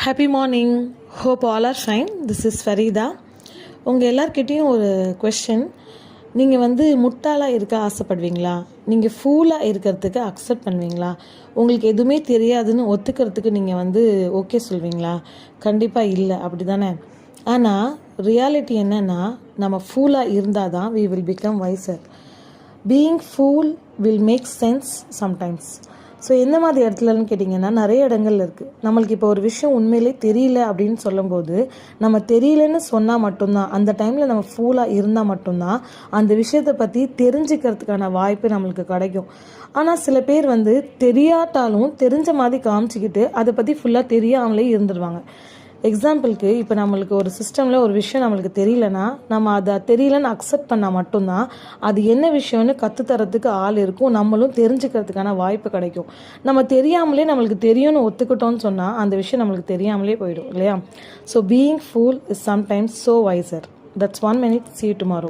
Happy morning. Hope all are fine. This is Fareeda. உங்கள் எல்லார்கிட்டேயும் ஒரு கொஷின். நீங்கள் முட்டாளாக இருக்க ஆசைப்படுவீங்களா? நீங்கள் ஃபூலாக இருக்கிறதுக்கு அக்செப்ட் பண்ணுவீங்களா? உங்களுக்கு எதுவுமே தெரியாதுன்னு ஒத்துக்கிறதுக்கு நீங்கள் ஓகே சொல்வீங்களா? கண்டிப்பாக இல்லை, அப்படி தானே? ஆனால் ரியாலிட்டி என்னென்னா, நம்ம ஃபூலாக இருந்தால் தான் we will become wiser. Being fool will make sense sometimes. So எந்த மாதிரி இடத்துலன்னு கேட்டிங்கன்னா, நிறைய இடங்கள்ல இருக்குது. நம்மளுக்கு இப்போ ஒரு விஷயம் உண்மையிலே தெரியல அப்படின்னு சொல்லும்போது, நம்ம தெரியலன்னு சொன்னால் மட்டும்தான், அந்த டைமில் நம்ம ஃபூலாக இருந்தால் மட்டும்தான் அந்த விஷயத்தை பற்றி தெரிஞ்சுக்கிறதுக்கான வாய்ப்பு நம்மளுக்கு கிடைக்கும். ஆனால் சில பேர் தெரியாட்டாலும் தெரிஞ்ச மாதிரி காமிச்சிக்கிட்டு அதை பற்றி ஃபுல்லாக தெரியாமலே இருந்துருவாங்க. எக்ஸாம்பிளுக்கு, இப்போ நம்மளுக்கு ஒரு சிஸ்டமில் ஒரு விஷயம் நம்மளுக்கு தெரியலனா, நம்ம அதை தெரியலன்னு அக்செப்ட் பண்ணால் மட்டும்தான் அது என்ன விஷயம்னு கற்றுத்தரத்துக்கு ஆள் இருக்கும், நம்மளும் தெரிஞ்சுக்கிறதுக்கான வாய்ப்பு கிடைக்கும். நம்ம தெரியாமலே நம்மளுக்கு தெரியும்னு ஒத்துக்கிட்டோன்னு சொன்னால் அந்த விஷயம் நம்மளுக்கு தெரியாமலே போயிடும் இல்லையா? So being pool is sometimes so visor. That's 1 minute. See you tomorrow.